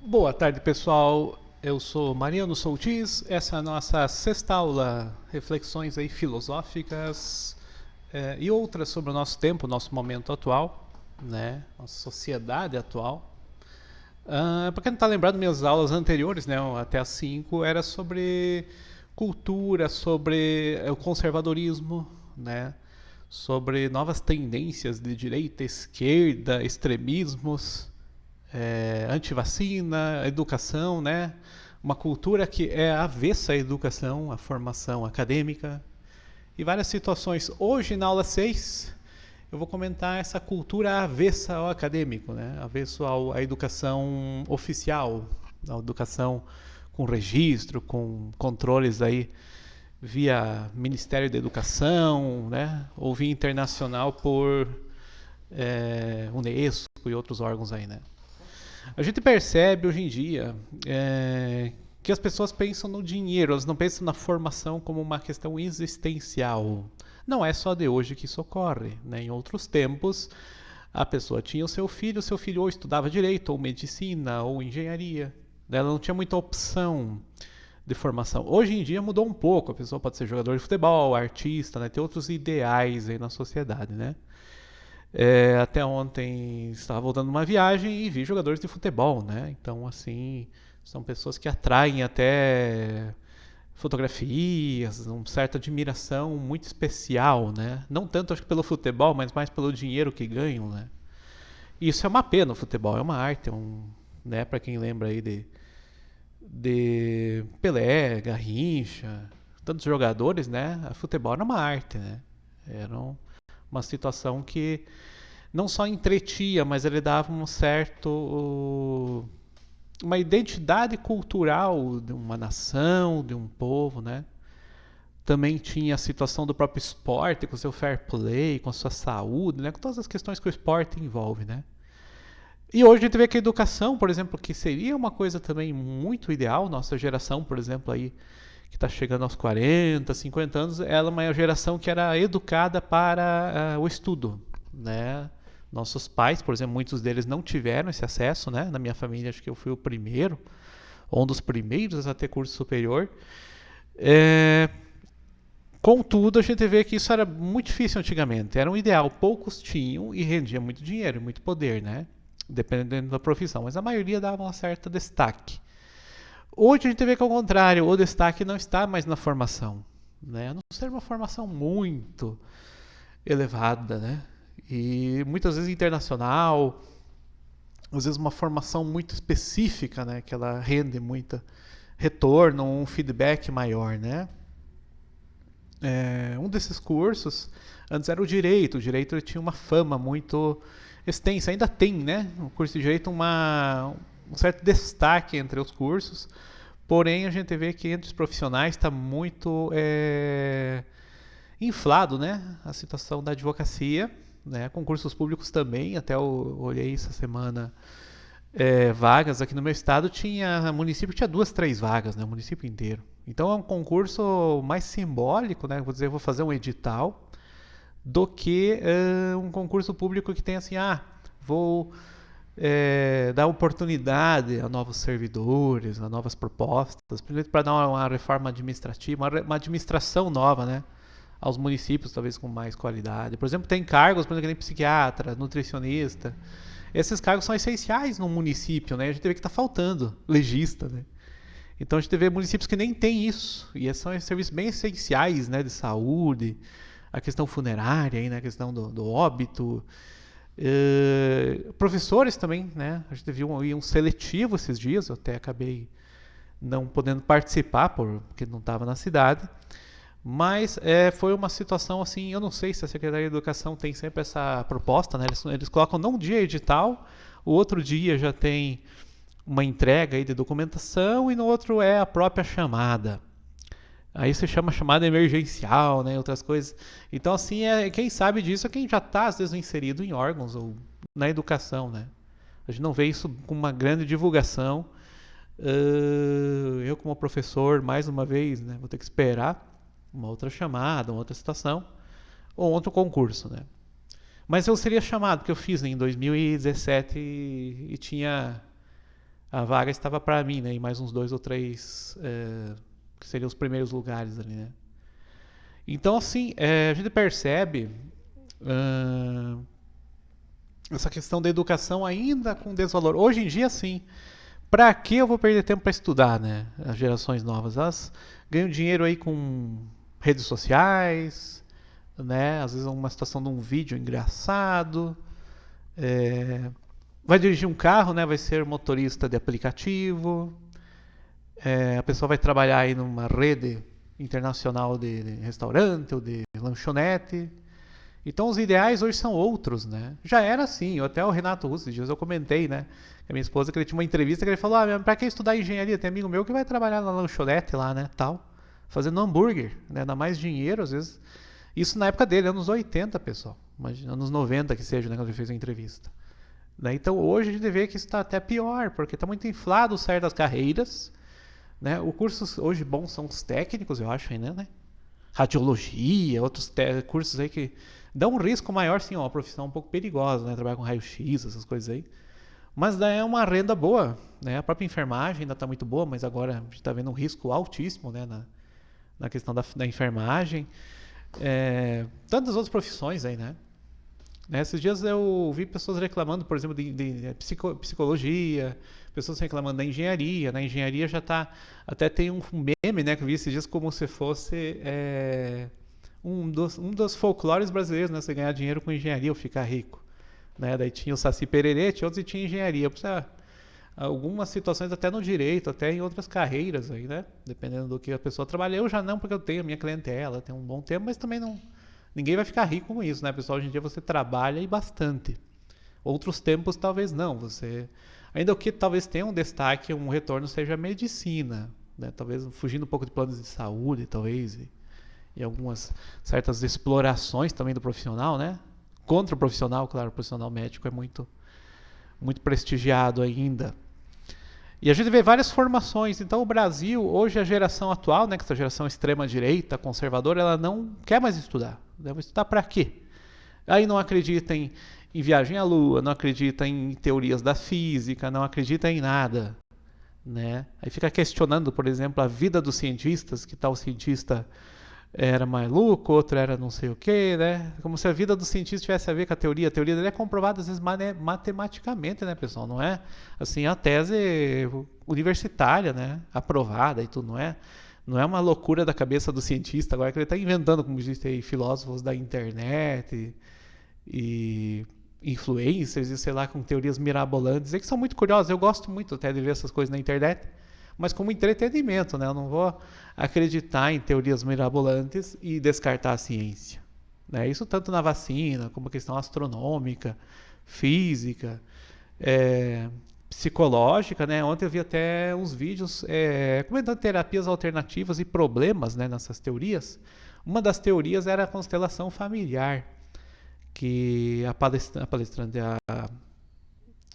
Boa tarde, pessoal. Eu sou Mariano Soutis. Essa é a nossa sexta aula, reflexões aí filosóficas e outras sobre o nosso tempo, nosso momento atual, né? Nossa sociedade atual. Para quem não está lembrado, minhas aulas anteriores, né, até as 5, era sobre cultura, sobre o conservadorismo, né? Sobre novas tendências de direita, esquerda, extremismos, antivacina, educação, né? Uma cultura que é avessa à educação, à formação acadêmica e várias situações. Hoje, na aula 6, eu vou comentar essa cultura avessa ao acadêmico, né? Avesso à educação oficial, à educação com registro, com controles aí via Ministério da Educação, né? Ou via internacional por Unesco e outros órgãos aí, né? A gente percebe hoje em dia que as pessoas pensam no dinheiro, elas não pensam na formação como uma questão existencial. Não é só de hoje que isso ocorre, né? Em outros tempos, a pessoa tinha o seu filho ou estudava direito, ou medicina, ou engenharia. Ela não tinha muita opção de formação. Hoje em dia mudou um pouco, a pessoa pode ser jogador de futebol, artista, né? Tem outros ideais aí na sociedade, né? Até ontem estava voltando uma viagem e vi jogadores de futebol, né? Então, assim, são pessoas que atraem até fotografias, uma certa admiração muito especial, né? Não tanto acho que pelo futebol, mas mais pelo dinheiro que ganham, né? E isso é uma pena, o futebol é uma arte, né? Para quem lembra aí de Pelé, Garrincha, tantos jogadores, né? O futebol era uma arte, né? Era uma situação que não só entretia, mas ele dava um certo uma identidade cultural de uma nação, de um povo, né? Também tinha a situação do próprio esporte, com seu fair play, com a sua saúde, né? Com todas as questões que o esporte envolve, né? E hoje a gente vê que a educação, por exemplo, que seria uma coisa também muito ideal, nossa geração, por exemplo, aí que está chegando aos 40, 50 anos, ela é uma geração que era educada para o estudo, né? Nossos pais, por exemplo, muitos deles não tiveram esse acesso, né? Na minha família, acho que eu fui o primeiro, ou um dos primeiros a ter curso superior. É... Contudo, a gente vê que isso era muito difícil antigamente. Era um ideal, poucos tinham e rendia muito dinheiro, muito poder, né? Dependendo da profissão, mas a maioria dava um certo destaque. Hoje a gente vê que ao contrário, o destaque não está mais na formação, né? A não ser uma formação muito elevada, né? E muitas vezes internacional, às vezes uma formação muito específica, né? Que ela rende muito retorno, um feedback maior, né? Um desses cursos antes era o direito. O direito tinha uma fama muito extensa, ainda tem, né? O curso de direito um certo destaque entre os cursos. Porém, a gente vê que entre os profissionais está muito inflado, né? A situação da advocacia, né? Concursos públicos também. Até eu olhei essa semana vagas aqui no meu estado. Tinha município que tinha duas, três vagas, né? O município inteiro. Então é um concurso mais simbólico, né? Vou dizer, vou fazer um edital, do que um concurso público que tem assim, vou dar oportunidade a novos servidores, a novas propostas, para dar uma reforma administrativa, uma administração nova, né? Aos municípios, talvez com mais qualidade. Por exemplo, tem cargos, por exemplo, que nem psiquiatra, nutricionista. Esses cargos são essenciais no município, né? A gente vê que está faltando legista, né? Então a gente vê municípios que nem tem isso. E são serviços bem essenciais, né? De saúde, a questão funerária, aí, né? A questão do óbito. Professores também, né? A gente viu um seletivo esses dias, eu até acabei não podendo participar porque não estava na cidade. Mas foi uma situação assim, eu não sei se a Secretaria de Educação tem sempre essa proposta, né? Eles colocam não um dia edital, o outro dia já tem uma entrega aí de documentação e no outro é a própria chamada. Aí você chama chamada emergencial, né? Outras coisas. Então, assim, quem sabe disso é quem já está, às vezes, inserido em órgãos ou na educação, né? A gente não vê isso com uma grande divulgação. Eu, como professor, mais uma vez, né, vou ter que esperar uma outra chamada, uma outra situação, ou outro concurso, né? Mas eu seria chamado, porque eu fiz em 2017 e tinha a vaga estava para mim, né? E mais uns 2 ou 3 que seriam os primeiros lugares ali, né? Então, assim, a gente percebe ah, essa questão da educação ainda com desvalor. Hoje em dia, sim. Para que eu vou perder tempo para estudar, né? As gerações novas, elas ganham dinheiro aí com redes sociais, né? Às vezes uma situação de um vídeo engraçado. é, Vai dirigir um carro, né? Vai ser motorista de aplicativo. A pessoa vai trabalhar aí numa rede internacional de restaurante ou de lanchonete. Então os ideais hoje são outros, né? Já era assim, até o Renato Russo, esses dias eu comentei, né? Com a minha esposa, que ele tinha uma entrevista que ele falou, pra que estudar engenharia? Tem amigo meu que vai trabalhar na lanchonete lá, né, tal, fazendo hambúrguer, né? Dá mais dinheiro, às vezes. Isso na época dele, anos 80, pessoal. Imagina, anos 90 que seja, né, quando ele fez a entrevista. Né? Então hoje a gente vê que isso está até pior, porque está muito inflado certas carreiras, né? Os cursos hoje bons são os técnicos, eu acho ainda, né? Radiologia, outros cursos aí que dão um risco maior, sim, ó, uma profissão um pouco perigosa, né? Trabalhar com raio-x, essas coisas aí. Mas daí é uma renda boa, né? A própria enfermagem ainda está muito boa, mas agora a gente está vendo um risco altíssimo, né? Na questão da enfermagem. Tantas outras profissões aí, né? Esses dias eu vi pessoas reclamando, por exemplo, de psicologia, pessoas reclamando da engenharia. Na engenharia já está. Até tem um meme, né, que eu vi esses dias como se fosse um dos folclores brasileiros, né? Você ganhar dinheiro com engenharia ou ficar rico. Né? Daí tinha o Saci Pererê, tinha outros e tinha engenharia. Algumas situações até no direito, até em outras carreiras aí, né? Dependendo do que a pessoa trabalha. Eu já não, porque eu tenho a minha clientela, tenho um bom tempo, mas também não. Ninguém vai ficar rico com isso, né, pessoal? Hoje em dia você trabalha e bastante. Outros tempos talvez não. Ainda o que talvez tenha um destaque, um retorno seja a medicina, né? Talvez fugindo um pouco de planos de saúde, talvez, e algumas certas explorações também do profissional, né? Contra o profissional, claro, o profissional médico é muito, muito prestigiado ainda. E a gente vê várias formações. Então, o Brasil, hoje, a geração atual, né, que essa geração extrema-direita, conservadora, ela não quer mais estudar. Deve estudar para quê? Aí não acredita em viagem à Lua, não acredita em teorias da física, não acredita em nada. Né? Aí fica questionando, por exemplo, a vida dos cientistas, que tal cientista era maluco, outro era não sei o quê, né? Como se a vida do cientista tivesse a ver com a teoria. A teoria dele é comprovada, às vezes, matematicamente, né, pessoal? Não é, assim, a tese universitária, né? Aprovada e tudo, não é uma loucura da cabeça do cientista agora que ele está inventando, como dizem aí, filósofos da internet e influencers e sei lá, com teorias mirabolantes, e que são muito curiosas. Eu gosto muito até de ver essas coisas na internet, mas como entretenimento, né? Eu não vou acreditar em teorias mirabolantes e descartar a ciência. Né? Isso tanto na vacina, como a questão astronômica, física, psicológica. Né? Ontem eu vi até uns vídeos comentando terapias alternativas e problemas, né, nessas teorias. Uma das teorias era a constelação familiar, que a palestrante,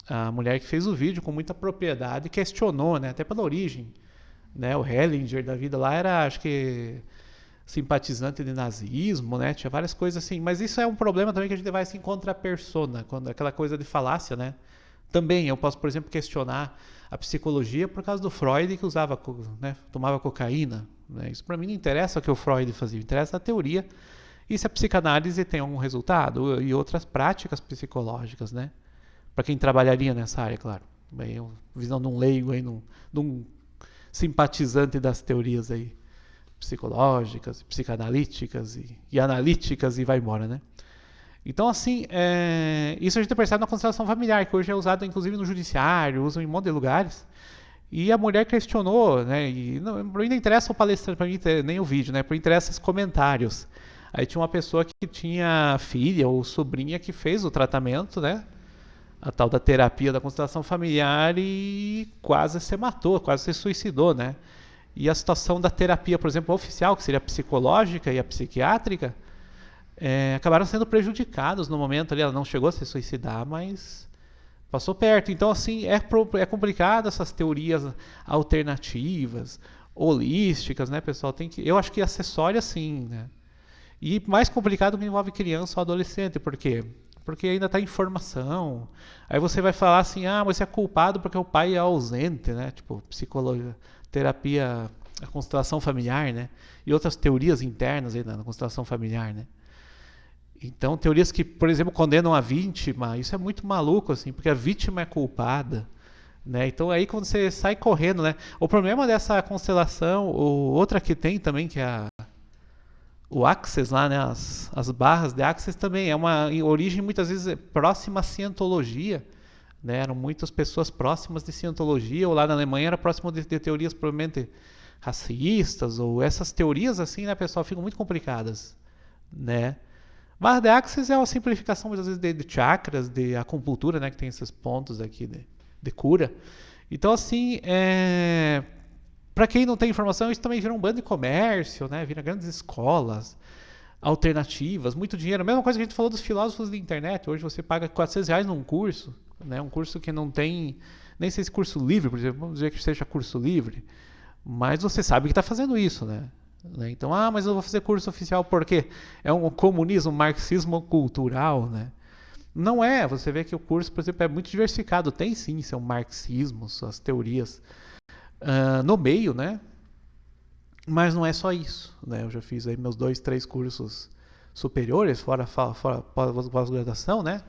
a mulher que fez o vídeo com muita propriedade questionou, né, até pela origem, né, o Hellinger da vida lá era, acho que, simpatizante de nazismo, né, tinha várias coisas assim, mas isso é um problema também que a gente vai assim contra a persona, quando aquela coisa de falácia, né. Também eu posso, por exemplo, questionar a psicologia por causa do Freud que usava, né, tomava cocaína, né. Isso para mim não interessa o que o Freud fazia, interessa a teoria e se a psicanálise tem algum resultado e outras práticas psicológicas, né. Para quem trabalharia nessa área, claro. Bem, visão de um leigo aí, de um simpatizante das teorias aí psicológicas, psicanalíticas e analíticas e vai embora, né? Então, assim, isso a gente percebe na constelação familiar, que hoje é usado inclusive no judiciário, usam em um monte de lugares. E a mulher questionou, né? E não, para mim não interessa o palestrante, para mim nem o vídeo, né? Para mim interessa os comentários. Aí tinha uma pessoa que tinha filha ou sobrinha que fez o tratamento, né? A tal da terapia da constelação familiar e quase se matou, quase se suicidou, né? E a situação da terapia, por exemplo, oficial, que seria a psicológica e a psiquiátrica, acabaram sendo prejudicados no momento ali. Ela não chegou a se suicidar, mas passou perto. Então, assim, é complicado essas teorias alternativas, holísticas, né, pessoal? Eu acho que acessórias, sim, né? E mais complicado que envolve criança ou adolescente, porque porque ainda está em formação. Aí você vai falar assim, ah, mas você é culpado porque o pai é ausente, né? Tipo, psicologia, terapia, a constelação familiar, né? E outras teorias internas aí na constelação familiar, né? Então, teorias que, por exemplo, condenam a vítima, isso é muito maluco, assim, porque a vítima é culpada, né? Então, aí quando você sai correndo, né? O problema dessa constelação, outra que tem também, que é o Axis lá, né? As barras de Axis também é uma origem muitas vezes próxima à cientologia, né? Eram muitas pessoas próximas de cientologia, ou lá na Alemanha era próximo de teorias provavelmente racistas, ou essas teorias assim, né, pessoal, ficam muito complicadas, né? Barra de Axis é uma simplificação muitas vezes de chakras, de acupuntura, né, que tem esses pontos aqui de cura. Então, assim, para quem não tem informação, isso também vira um bando de comércio, né? Vira grandes escolas alternativas, muito dinheiro. A mesma coisa que a gente falou dos filósofos da internet. Hoje você paga R$ 400 num curso, né? Um curso que não tem, nem sei se curso livre, por exemplo, vamos dizer que seja curso livre, mas você sabe que está fazendo isso, né? Então, mas eu vou fazer curso oficial porque é um comunismo, um marxismo cultural, né? Não é, você vê que o curso, por exemplo, é muito diversificado. Tem sim seu marxismo, suas teorias no meio, né? Mas não é só isso, né? Eu já fiz aí meus 2, 3 cursos superiores, fora pós-graduação, né?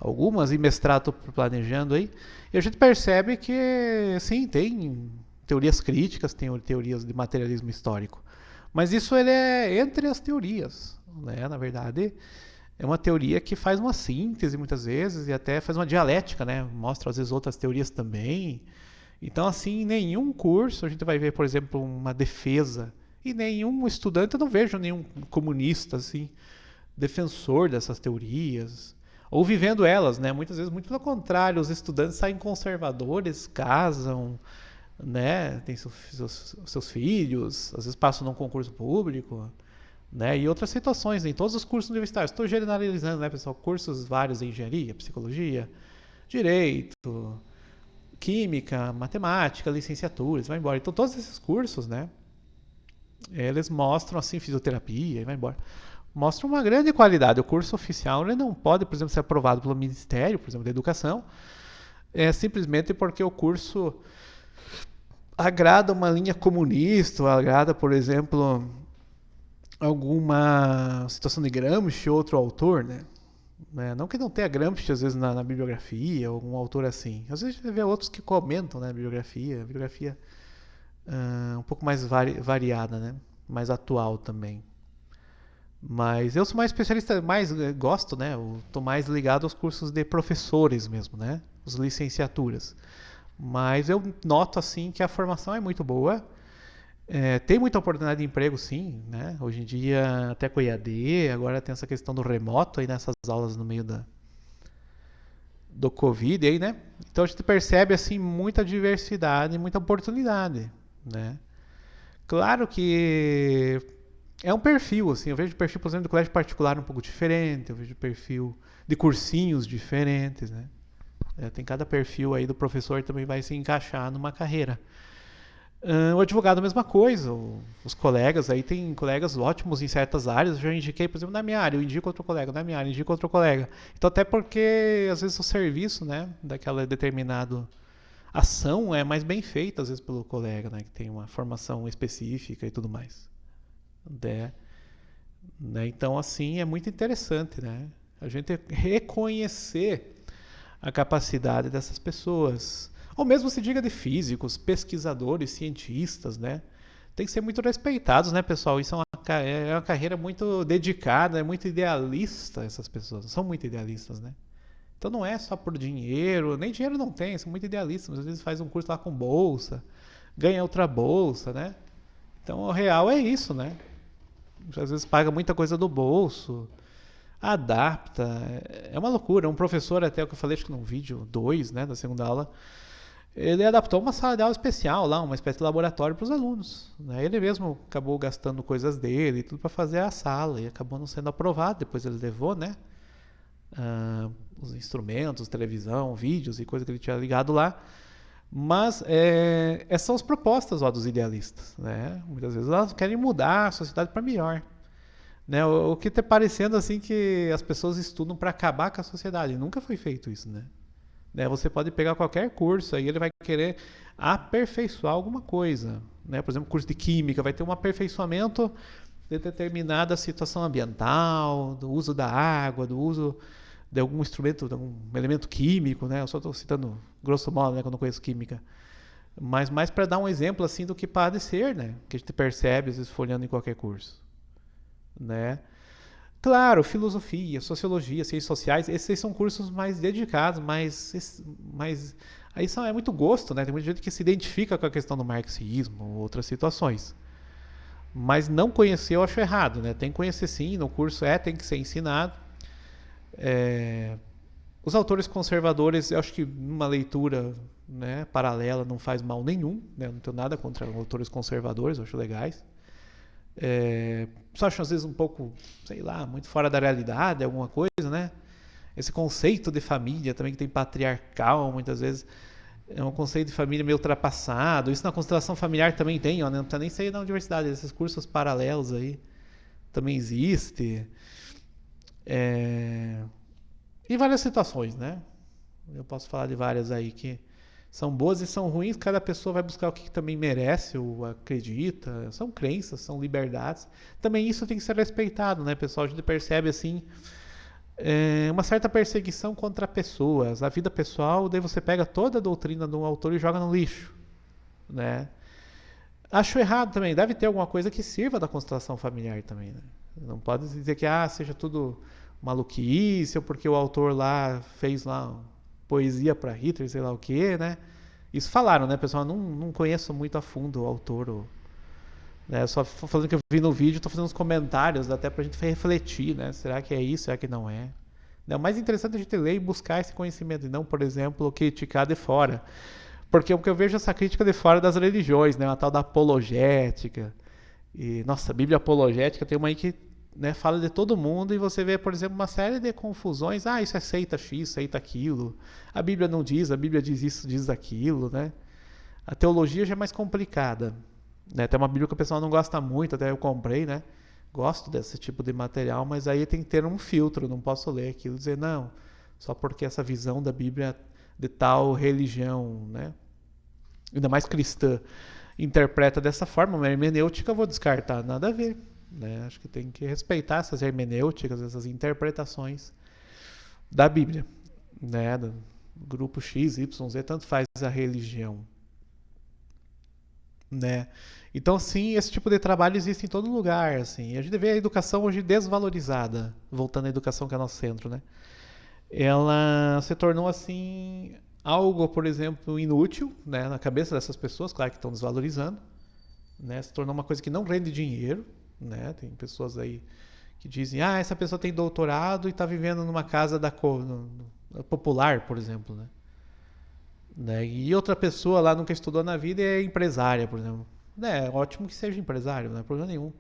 Algumas e mestrado planejando aí. E a gente percebe que, sim, tem teorias críticas, tem teorias de materialismo histórico. Mas isso ele é entre as teorias, né? Na verdade, é uma teoria que faz uma síntese muitas vezes e até faz uma dialética, né? Mostra às vezes outras teorias também. Então, assim, em nenhum curso a gente vai ver, por exemplo, uma defesa. E nenhum estudante, eu não vejo nenhum comunista, assim, defensor dessas teorias. Ou vivendo elas, né? Muitas vezes, muito pelo contrário, os estudantes saem conservadores, casam, né? Tem seus filhos, às vezes passam num concurso público, né? E outras situações, em todos os cursos universitários. Estou generalizando, né, pessoal? Cursos vários em engenharia, psicologia, direito, química, matemática, licenciaturas, vai embora. Então todos esses cursos, né, eles mostram assim fisioterapia e vai embora. Mostram uma grande qualidade. O curso oficial ele não pode, por exemplo, ser aprovado pelo Ministério, por exemplo, da Educação, simplesmente porque o curso agrada uma linha comunista, ou agrada, por exemplo, alguma situação de Gramsci, outro autor, né? Não que não tenha Gramsci, às vezes, na bibliografia, algum autor assim. Às vezes a gente vê outros que comentam, né, a bibliografia um pouco mais variada, né? Mais atual também. Mas eu sou mais especialista, mais gosto, né? Eu tô mais ligado aos cursos de professores mesmo, né? As licenciaturas. Mas eu noto, assim, que a formação é muito boa. Tem muita oportunidade de emprego, sim, né? Hoje em dia, até com o EAD, agora tem essa questão do remoto aí nessas aulas no meio do Covid aí, né? Então a gente percebe, assim, muita diversidade e muita oportunidade, né? Claro que é um perfil, assim, eu vejo o perfil, por exemplo, do colégio particular um pouco diferente, eu vejo o perfil de cursinhos diferentes, né? Tem cada perfil aí do professor também vai se encaixar numa carreira. O advogado, a mesma coisa. Os colegas, aí tem colegas ótimos em certas áreas. Eu já indiquei, por exemplo, na minha área, eu indico outro colega, na minha área, eu indico outro colega. Então, até porque, às vezes, o serviço, né, daquela determinada ação é mais bem feita, às vezes, pelo colega, né, que tem uma formação específica e tudo mais. Né? Então, assim, é muito interessante, né? A gente reconhecer a capacidade dessas pessoas. Ou mesmo se diga de físicos, pesquisadores, cientistas, né? Tem que ser muito respeitados, né, pessoal? Isso é uma carreira muito dedicada, é muito idealista, essas pessoas. São muito idealistas, né? Então não é só por dinheiro, nem dinheiro não tem, são muito idealistas. Às vezes faz um curso lá com bolsa, ganha outra bolsa, né? Então o real é isso, né? Às vezes paga muita coisa do bolso, adapta. É uma loucura. Um professor, até o que eu falei, acho que num vídeo 2, né, da segunda aula, ele adaptou uma sala de aula especial lá, uma espécie de laboratório para os alunos, né? Ele mesmo acabou gastando coisas dele e tudo para fazer a sala e acabou não sendo aprovado. Depois ele levou, né, os instrumentos, televisão, vídeos e coisa que ele tinha ligado lá. Mas essas são as propostas dos idealistas, né? Muitas vezes elas querem mudar a sociedade para melhor, Né? O que está parecendo assim que as pessoas estudam para acabar com a sociedade. Nunca foi feito isso, né? Você pode pegar qualquer curso aí, ele vai querer aperfeiçoar alguma coisa. Né? Por exemplo, curso de química vai ter um aperfeiçoamento de determinada situação ambiental, do uso da água, do uso de algum instrumento, de algum elemento químico, né? Eu só estou citando grosso modo, né, que eu não conheço química. Mas mais para dar um exemplo assim do que pode ser, né? Que a gente percebe às vezes folhando em qualquer curso, né? Claro, filosofia, sociologia, ciências sociais, esses são cursos mais dedicados, mais aí é muito gosto, né? Tem muita gente que se identifica com a questão do marxismo, outras situações. Mas não conhecer eu acho errado, né? Tem que conhecer sim, no curso tem que ser ensinado. É, Os autores conservadores, eu acho que uma leitura, né, paralela não faz mal nenhum, né? Eu não tenho nada contra autores conservadores, eu acho legais. Só acho às vezes um pouco, sei lá, muito fora da realidade, alguma coisa, né? Esse conceito de família também que tem patriarcal, muitas vezes é um conceito de família meio ultrapassado. Isso na constelação familiar também tem, ó, né? Não precisa nem sair da universidade, esses cursos paralelos aí também existe. É... E várias situações, né? Eu posso falar de várias aí que são boas e são ruins, cada pessoa vai buscar o que também merece ou acredita. São crenças, são liberdades. Também isso tem que ser respeitado, né, pessoal? A gente percebe assim uma certa perseguição contra pessoas. A vida pessoal, daí você pega toda a doutrina de um autor e joga no lixo, né? Acho errado também. Deve ter alguma coisa que sirva da constelação familiar também, né? Não pode dizer que seja tudo maluquice ou porque o autor lá fez lá poesia para Hitler, sei lá o que, né? Isso falaram, né, pessoal? Não conheço muito a fundo o autor. Né? Só falando que eu vi no vídeo, tô fazendo uns comentários até pra gente refletir, né? Será que é isso? Será que não é? Né? O mais interessante é a gente ler e buscar esse conhecimento e não, por exemplo, criticar de fora. Porque o que eu vejo essa crítica de fora das religiões, né? Uma tal da apologética. E, nossa, a Bíblia apologética tem uma aí que, né, fala de todo mundo e você vê, por exemplo, uma série de confusões. Isso é seita X, seita aquilo. A Bíblia não diz, a Bíblia diz isso, diz aquilo, né? A teologia já é mais complicada. Né? Tem uma Bíblia que o pessoal não gosta muito, até eu comprei, né? Gosto desse tipo de material, mas aí tem que ter um filtro, não posso ler aquilo e dizer, não, só porque essa visão da Bíblia de tal religião, né? Ainda mais cristã, interpreta dessa forma, uma hermenêutica eu vou descartar, nada a ver. Né? Acho que tem que respeitar essas hermenêuticas, essas interpretações da Bíblia. Né? Do grupo X, Y, Z, tanto faz a religião. Né? Então, sim, esse tipo de trabalho existe em todo lugar, assim. A gente vê a educação hoje desvalorizada, voltando à educação que é nosso centro, né? Ela se tornou assim algo, por exemplo, inútil, né, na cabeça dessas pessoas, claro que estão desvalorizando, né? Se tornou uma coisa que não rende dinheiro, né? Tem pessoas aí que dizem, essa pessoa tem doutorado e está vivendo numa casa popular, por exemplo, né? E outra pessoa lá nunca estudou na vida e é empresária, por exemplo. É ótimo que seja empresário, não é problema nenhum.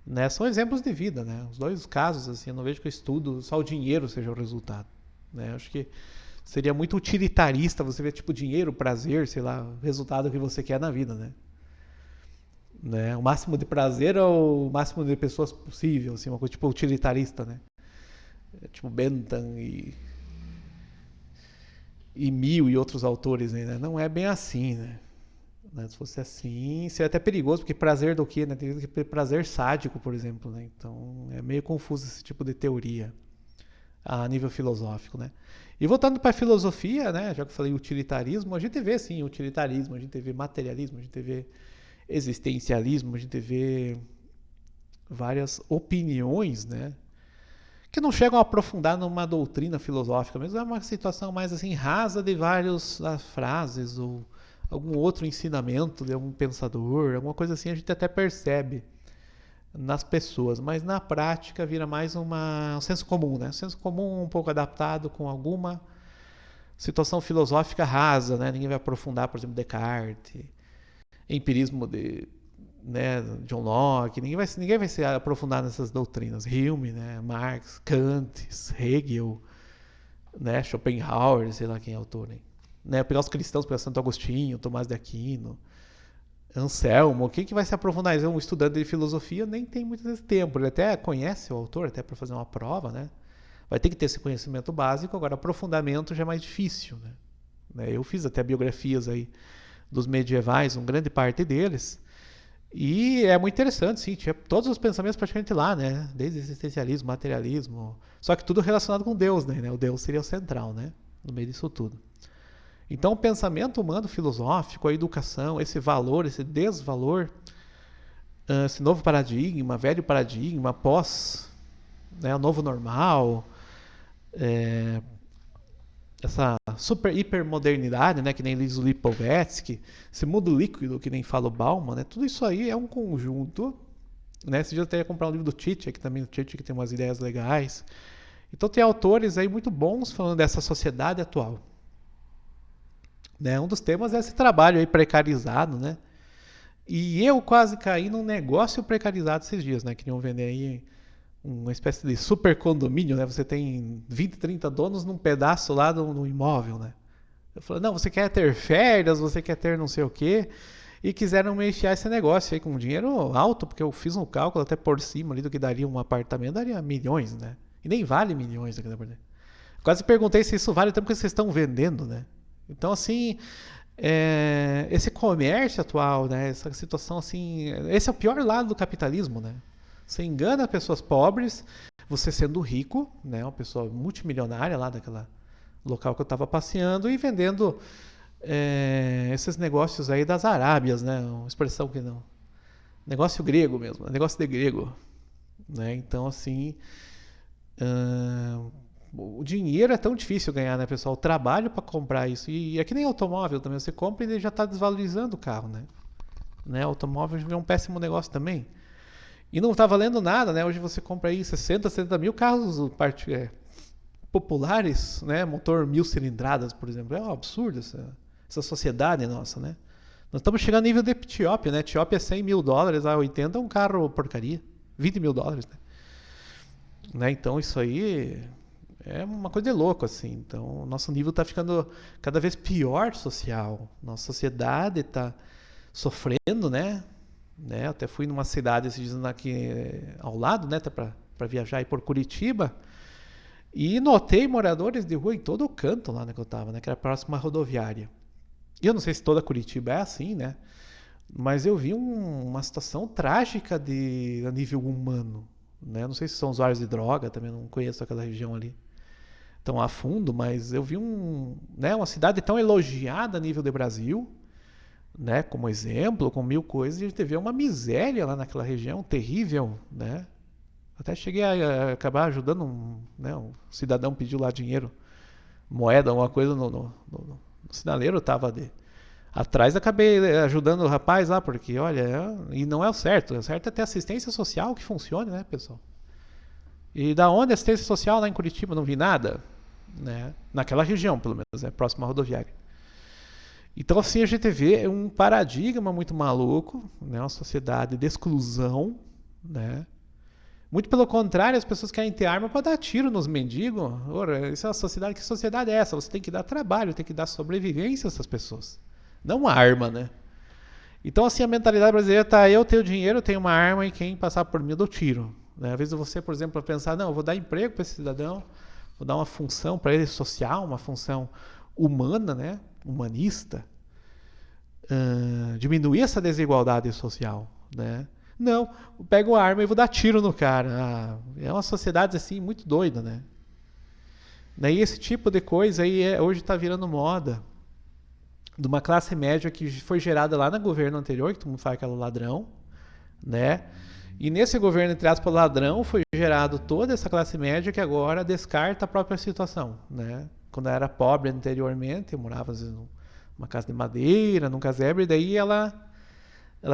Né? São exemplos de vida, né? Os dois casos, assim, eu não vejo que o estudo, só o dinheiro seja o resultado. Né? Acho que seria muito utilitarista você ver, tipo, dinheiro, prazer, sei lá, o resultado que você quer na vida, né? O máximo de prazer é o máximo de pessoas possível, assim, uma coisa tipo utilitarista, né? Tipo Bentham e Mill e outros autores, né? Não é bem assim, né? Se fosse assim, seria até perigoso, porque prazer do quê? Né? Tem que ter prazer sádico, por exemplo. Né? Então é meio confuso esse tipo de teoria a nível filosófico. Né? E voltando para a filosofia, né? Já que eu falei utilitarismo, a gente vê sim utilitarismo, a gente vê materialismo, a gente vê existencialismo, a gente vê várias opiniões, né? Que não chegam a aprofundar numa doutrina filosófica, mas é uma situação mais assim rasa de várias frases ou algum outro ensinamento de algum pensador, alguma coisa assim a gente até percebe nas pessoas, mas na prática vira mais um senso comum, né? Um senso comum um pouco adaptado com alguma situação filosófica rasa, né? Ninguém vai aprofundar, por exemplo, Descartes, empirismo de, né, John Locke, ninguém vai se aprofundar nessas doutrinas. Hume, né, Marx, Kant, Hegel, né, Schopenhauer, sei lá quem é autor, né? Pegar os cristãos, pegar Santo Agostinho, Tomás de Aquino, Anselmo, quem que vai se aprofundar? Um estudante de filosofia nem tem muito esse tempo. Ele até conhece o autor, até para fazer uma prova, né? Vai ter que ter esse conhecimento básico, agora aprofundamento já é mais difícil, né? Eu fiz até biografias aí dos medievais, uma grande parte deles, e é muito interessante, sim, tinha todos os pensamentos praticamente lá, né? Desde existencialismo, materialismo, só que tudo relacionado com Deus, né? O Deus seria o central, né? No meio disso tudo. Então, o pensamento humano filosófico, a educação, esse valor, esse desvalor, esse novo paradigma, velho paradigma, pós, né, o novo normal, é, essa super hipermodernidade, né, que nem diz o Lipovetsky, esse mundo líquido que nem fala o Bauman, né, tudo isso aí é um conjunto, né, esse dia eu até ia comprar um livro do Tietze, que também o Tietze que tem umas ideias legais. Então tem autores aí muito bons falando dessa sociedade atual, né? Um dos temas é esse trabalho aí precarizado, né? E eu quase caí num negócio precarizado esses dias, né? Queriam vender aí uma espécie de super condomínio, né? Você tem 20, 30 donos num pedaço lá no imóvel, né? Eu falei, não, você quer ter férias, você quer ter não sei o quê. E quiseram me enfiar esse negócio aí com dinheiro alto, porque eu fiz um cálculo até por cima ali do que daria um apartamento, daria milhões, né? E nem vale milhões aqui na verdade. Quase perguntei se isso vale o tempo que vocês estão vendendo, né? Então, assim, esse comércio atual, né? Essa situação, assim, esse é o pior lado do capitalismo, né? Você engana pessoas pobres, você sendo rico, né? Uma pessoa multimilionária lá daquela local que eu estava passeando e vendendo esses negócios aí das Arábias, né? Uma expressão que não. Negócio grego mesmo, negócio de grego, né? Então, assim, o dinheiro é tão difícil ganhar, né, pessoal? O trabalho para comprar isso. E é que nem automóvel também. Você compra e ele já está desvalorizando o carro, né? Automóvel é um péssimo negócio também. E não está valendo nada, né? Hoje você compra aí 60, 70 mil carros populares, né? Motor 1000 cilindradas, por exemplo. É um absurdo essa sociedade nossa, né? Nós estamos chegando ao nível da Etiópia, né? Etiópia é 100 mil dólares, a 80 é um carro porcaria. 20 mil dólares, né? Então isso aí é uma coisa de louco, assim. Então, o nosso nível está ficando cada vez pior social. Nossa sociedade está sofrendo, né? Eu até fui numa cidade esses dias aqui ao lado, né? Até para viajar aí por Curitiba. E notei moradores de rua em todo o canto lá, né, que eu estava, né? Que era próximo à rodoviária. E eu não sei se toda Curitiba é assim, né? Mas eu vi uma situação trágica a nível humano, né? Não sei se são usuários de droga, também não conheço aquela região ali tão a fundo, mas eu vi uma cidade tão elogiada a nível de Brasil, né, como exemplo, com mil coisas, e a gente vê uma miséria lá naquela região terrível, né? Até cheguei a acabar ajudando um cidadão pediu lá dinheiro, moeda, alguma coisa no sinaleiro estava atrás, acabei ajudando o rapaz lá, porque olha, e não é o certo é ter assistência social que funcione, né, pessoal? E da onde a assistência social lá em Curitiba? Não vi nada, né? Naquela região, pelo menos, próxima à rodoviária. Então, assim, a gente vê um paradigma muito maluco, né? Uma sociedade de exclusão, né? Muito pelo contrário, as pessoas querem ter arma para dar tiro nos mendigos. Ora, isso é uma sociedade. Que sociedade é essa? Você tem que dar trabalho, tem que dar sobrevivência a essas pessoas. Não uma arma, né? Então, assim, a mentalidade brasileira tá: eu tenho dinheiro, eu tenho uma arma e quem passar por mim eu dou tiro. Né? Às vezes você, por exemplo, pensar: não, eu vou dar emprego para esse cidadão, vou dar uma função para ele social, uma função humana, né? Humanista, diminuir essa desigualdade social, né? Não, eu pego a arma e vou dar tiro no cara. É uma sociedade assim muito doida, né? E esse tipo de coisa aí hoje está virando moda de uma classe média que foi gerada lá no governo anterior, que todo mundo fala que era ladrão, né? E nesse governo, entre aspas, ladrão, foi gerado toda essa classe média que agora descarta a própria situação, né? Quando ela era pobre anteriormente, eu morava às vezes numa casa de madeira, num casebre, e daí ela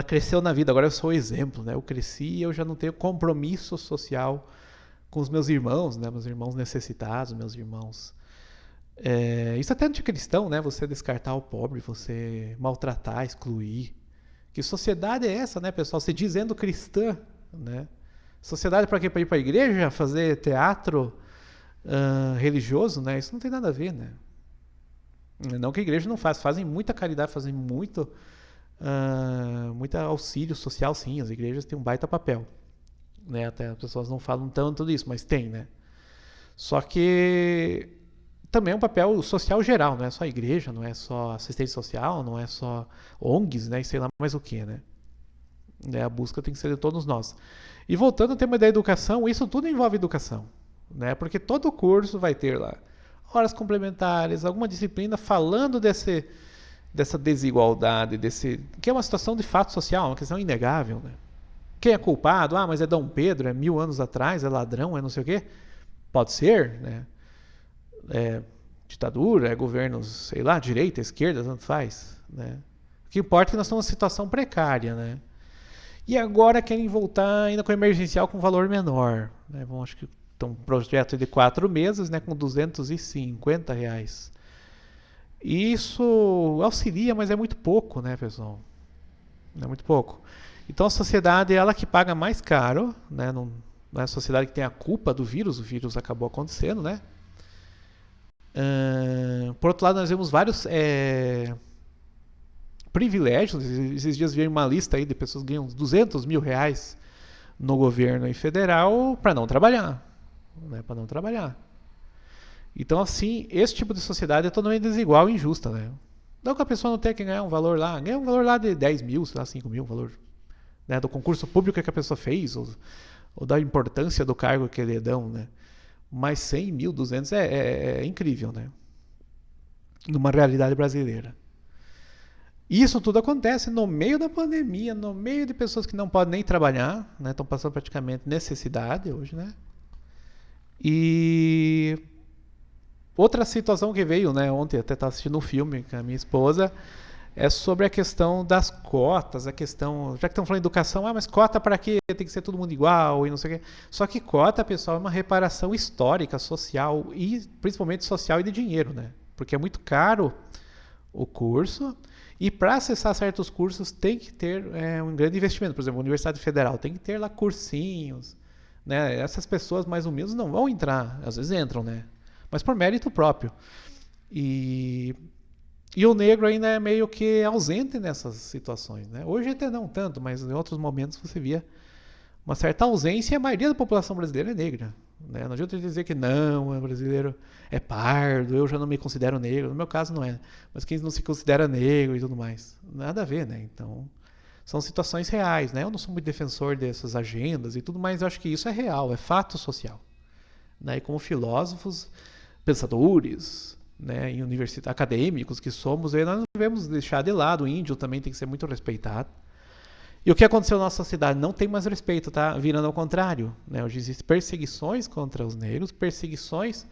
cresceu na vida. Agora eu sou o exemplo, né? Eu cresci e eu já não tenho compromisso social com os meus irmãos, né? Meus irmãos necessitados, meus irmãos. Isso até anticristão, né? Você descartar o pobre, você maltratar, excluir. Que sociedade é essa, né, pessoal? Se dizendo cristã, né? Sociedade para quê? Para ir para a igreja, fazer teatro religioso, né? Isso não tem nada a ver, né? Não que a igreja não faz, fazem muita caridade, fazem muito Muito auxílio social, sim, as igrejas têm um baita papel, né? Até as pessoas não falam tanto disso, mas tem, né? Só que também é um papel social geral, não é só igreja, não é só assistência social, não é só ONGs, né? E sei lá mais o que, né? A busca tem que ser de todos nós. E voltando ao tema da educação, isso tudo envolve educação, né? Porque todo curso vai ter lá horas complementares, alguma disciplina falando dessa desigualdade, que é uma situação de fato social, uma questão inegável, né? Quem é culpado? Ah, mas é Dom Pedro, é 1000 anos atrás, é ladrão, é não sei o quê. Pode ser, né? É ditadura, é governos, sei lá, direita, esquerda, tanto faz, né? O que importa é que nós estamos numa situação precária, né? E agora querem voltar ainda com emergencial com valor menor, né? Acho que tem um projeto de 4 meses, né, com R$ 250. Isso auxilia, mas é muito pouco, né, pessoal? É muito pouco. Então a sociedade é ela que paga mais caro, né? Não é a sociedade que tem a culpa do vírus, o vírus acabou acontecendo, né? Por outro lado, nós vemos vários privilégios. Esses dias vi uma lista aí de pessoas que ganham R$ 200 mil no governo e federal para não trabalhar, né? Para não trabalhar. Então, assim, esse tipo de sociedade é totalmente desigual e injusta, né? Não que a pessoa não tenha que ganhar um valor lá, ganha um valor lá de 10 mil, sei lá, 5 mil, valor, né, do concurso público que a pessoa fez, ou da importância do cargo que ele dão, né? Mas 100 mil, 200 é incrível, né? Numa realidade brasileira. E isso tudo acontece no meio da pandemia, no meio de pessoas que não podem nem trabalhar, né? Estão passando praticamente necessidade hoje, né? E outra situação que veio, né? Ontem até estava assistindo um filme com a minha esposa, é sobre a questão das cotas, a questão, já que estão falando de educação, mas cota para quê? Tem que ser todo mundo igual e não sei o quê. Só que cota, pessoal, é uma reparação histórica, social e principalmente social e de dinheiro, né? Porque é muito caro o curso e para acessar certos cursos tem que ter um grande investimento. Por exemplo, a Universidade Federal tem que ter lá cursinhos, né? Essas pessoas mais humildes não vão entrar, às vezes entram, né? Mas por mérito próprio. E o negro ainda é meio que ausente nessas situações, né? Hoje até não tanto, mas em outros momentos você via uma certa ausência e a maioria da população brasileira é negra, né? Não adianta dizer que não, o brasileiro é pardo, eu já não me considero negro, no meu caso não é, mas quem não se considera negro e tudo mais, nada a ver, né? Então, são situações reais, né? Eu não sou muito defensor dessas agendas e tudo, mas eu acho que isso é real, é fato social, né? E como filósofos, pensadores, né, em acadêmicos que somos, nós não devemos deixar de lado. O índio também tem que ser muito respeitado. E o que aconteceu na nossa sociedade? Não tem mais respeito, tá virando ao contrário, né? Hoje existem perseguições contra os negros, perseguições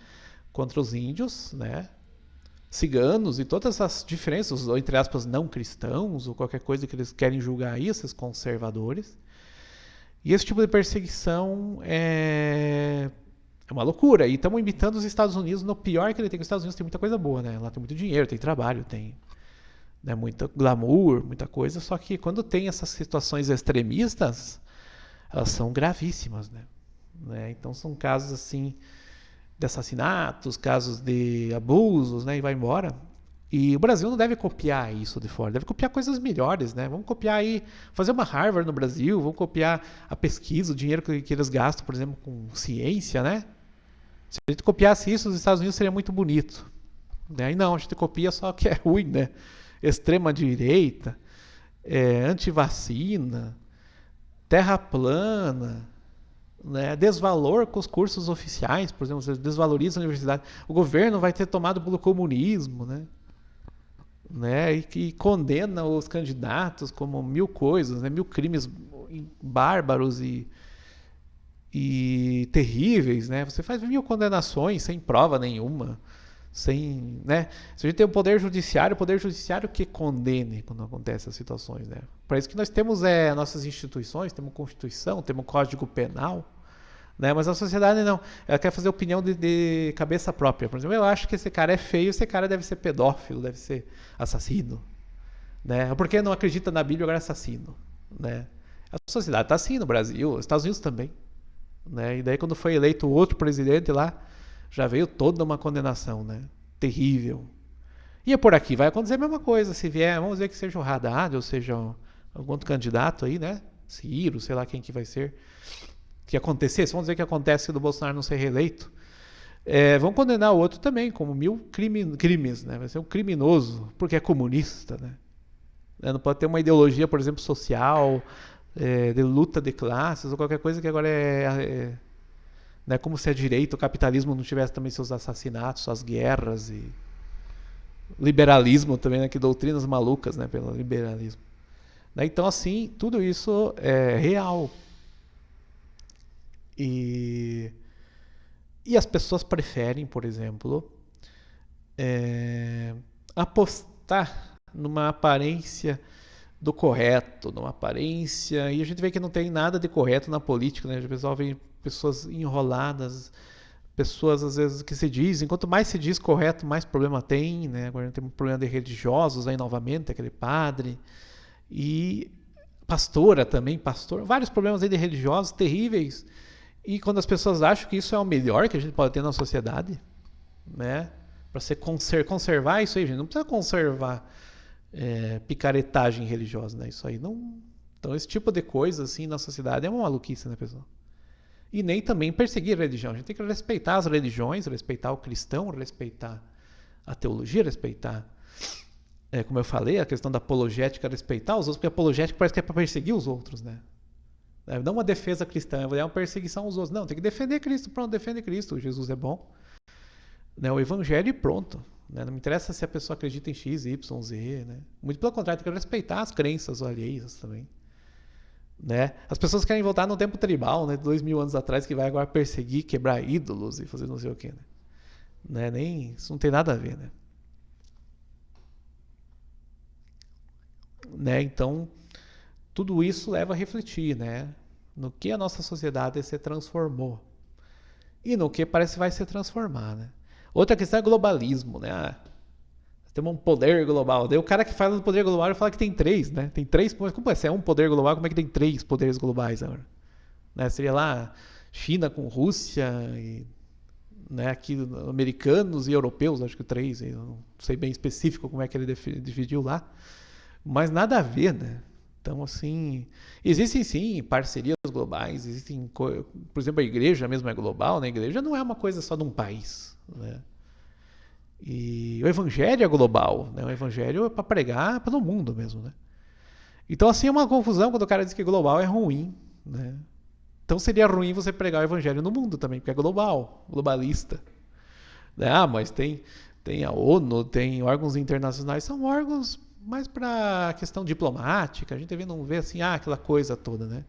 contra os índios, né? Ciganos e todas as diferenças, ou entre aspas, não cristãos, ou qualquer coisa que eles querem julgar aí, esses conservadores. E esse tipo de perseguição é uma loucura. E estamos imitando os Estados Unidos no pior que ele tem. Os Estados Unidos tem muita coisa boa, né? Lá tem muito dinheiro, tem trabalho, tem, né, muito glamour, muita coisa. Só que quando tem essas situações extremistas, elas são gravíssimas, né? Então são casos assim de assassinatos, casos de abusos, né? E vai embora. E o Brasil não deve copiar isso de fora, deve copiar coisas melhores, né? Vamos copiar aí, fazer uma Harvard no Brasil, vamos copiar a pesquisa, o dinheiro que eles gastam, por exemplo, com ciência, né? Se a gente copiasse isso, os Estados Unidos seria muito bonito. Né? E não, a gente copia só o que é ruim, né? Extrema direita, antivacina, terra plana, né? Desvalor com os cursos oficiais, por exemplo, você desvaloriza a universidade. O governo vai ter tomado pelo comunismo, né? E que condena os candidatos como mil coisas, né? Mil crimes bárbaros e terríveis, né? Você faz mil condenações sem prova nenhuma, sem, né? Se a gente tem o poder judiciário que condene quando acontecem essas situações, né? Para isso que nós temos nossas instituições, temos Constituição, temos Código Penal, né? Mas a sociedade não, ela quer fazer opinião de cabeça própria. Por exemplo, eu acho que esse cara é feio, esse cara deve ser pedófilo, deve ser assassino, né? Porque não acredita na Bíblia, agora é assassino, né? A sociedade está assim no Brasil, os Estados Unidos também. Né? E daí quando foi eleito o outro presidente lá, já veio toda uma condenação, né? Terrível. E é por aqui vai acontecer a mesma coisa. Se vier, vamos dizer que seja o Haddad, ou seja algum outro candidato aí, né? Ciro, sei lá quem que vai ser. Que acontecesse, vamos dizer que acontece do Bolsonaro não ser reeleito. Vão condenar o outro também, como crimes, né? Vai ser um criminoso, porque é comunista, né? Não pode ter uma ideologia, por exemplo, social, de luta de classes, ou qualquer coisa que agora né, como se a direita, o capitalismo não tivesse também seus assassinatos, suas guerras e liberalismo também, né? Que doutrinas malucas, né? Pelo liberalismo. Né, então, assim, tudo isso é real. E as pessoas preferem, por exemplo, apostar numa aparência do correto, numa aparência. E a gente vê que não tem nada de correto na política, né? O pessoal vê pessoas enroladas, pessoas às vezes que se dizem, quanto mais se diz correto, mais problema tem, né? Agora tem um problema de religiosos aí novamente, aquele padre. E pastora também, vários problemas aí de religiosos terríveis. E quando as pessoas acham que isso é o melhor que a gente pode ter na sociedade, né? Para você conservar isso aí, gente, não precisa conservar picaretagem religiosa, né? Isso aí não. Então, esse tipo de coisa assim na sociedade é uma maluquice, né, pessoal? E nem também perseguir a religião. A gente tem que respeitar as religiões, respeitar o cristão, respeitar a teologia, respeitar, como eu falei, a questão da apologética, respeitar os outros, porque a apologética parece que é para perseguir os outros, né? Não uma defesa cristã, é uma perseguição aos outros. Não, tem que defender Cristo, pronto, defende Cristo. Jesus é bom. Né, o evangelho e pronto. Né? Não me interessa se a pessoa acredita em X, Y, Z. Né? Muito pelo contrário, tem que respeitar as crenças alheias também. Né? As pessoas querem voltar no tempo tribal, né? 2000 anos atrás, que vai agora perseguir, quebrar ídolos e fazer não sei o quê. Né? Nem, isso não tem nada a ver. Né? Então, tudo isso leva a refletir, né? No que a nossa sociedade se transformou e no que parece que vai se transformar, né? Outra questão é globalismo, né? Temos um poder global. Daí o cara que fala do poder global fala que tem três, né? Tem três. Como é? Se é um poder global, como é que tem três poderes globais agora? Né? Seria lá China com Rússia e, né, aqui americanos e europeus, acho que três. Eu não sei bem específico como é que ele dividiu lá, mas nada a ver, né? Então, assim, existem sim parcerias globais, existem, por exemplo, a igreja mesmo é global, né? A igreja não é uma coisa só de um país, né? E o evangelho é global, né? O evangelho é para pregar pelo mundo mesmo, né? Então, assim, é uma confusão quando o cara diz que global é ruim, né? Então seria ruim você pregar o evangelho no mundo também, porque é global, globalista. Né? Mas tem a ONU, tem órgãos internacionais, são órgãos mais para questão diplomática. A gente não vê assim, aquela coisa toda, né?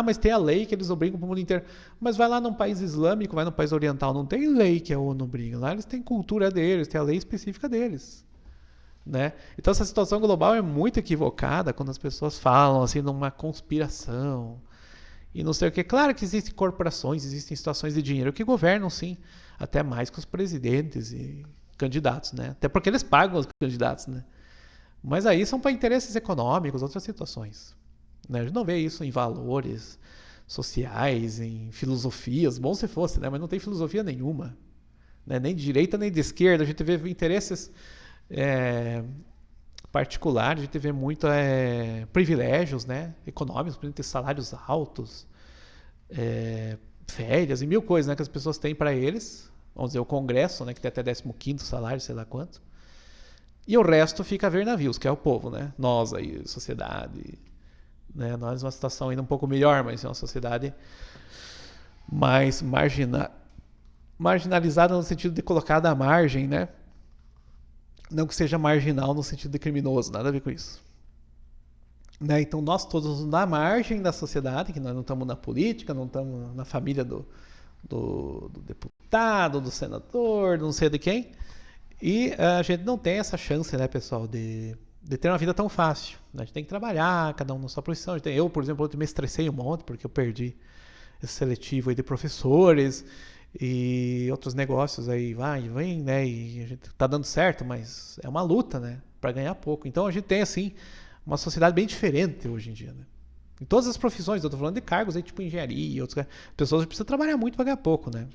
Mas tem a lei que eles obrigam para o mundo inteiro. Mas vai lá num país islâmico, vai num país oriental, não tem lei que a ONU obriga. Lá eles têm cultura deles, tem a lei específica deles. Né? Então essa situação global é muito equivocada quando as pessoas falam assim numa conspiração e não sei o que. Claro que existem corporações, existem situações de dinheiro que governam, sim, até mais que os presidentes e candidatos, né? Até porque eles pagam os candidatos, né? Mas aí são para interesses econômicos, outras situações. Né? A gente não vê isso em valores sociais, em filosofias, bom se fosse, né? Mas não tem filosofia nenhuma. Né? Nem de direita, nem de esquerda. A gente vê interesses particulares, a gente vê muito privilégios, né? Econômicos, por exemplo, ter salários altos, férias e mil coisas, né? Que as pessoas têm para eles. Vamos dizer, o Congresso, né? Que tem até 15º salário, sei lá quanto. E o resto fica a ver navios, que é o povo, né? Nós aí, sociedade. Né? Nós uma situação ainda um pouco melhor, mas é uma sociedade mais marginalizada no sentido de colocada à margem, né? Não que seja marginal no sentido de criminoso, nada a ver com isso. Né? Então nós todos na margem da sociedade, que nós não estamos na política, não estamos na família do deputado, do senador, não sei de quem, e a gente não tem essa chance, né, pessoal, de ter uma vida tão fácil. A gente tem que trabalhar, cada um na sua profissão. Eu, por exemplo, me estressei um monte porque eu perdi esse seletivo aí de professores e outros negócios aí, vai e vem, né? E a gente tá dando certo, mas é uma luta, né? Para ganhar pouco. Então a gente tem, assim, uma sociedade bem diferente hoje em dia, né? Em todas as profissões, eu tô falando de cargos aí, tipo engenharia, outras pessoas precisam trabalhar muito para ganhar pouco, né?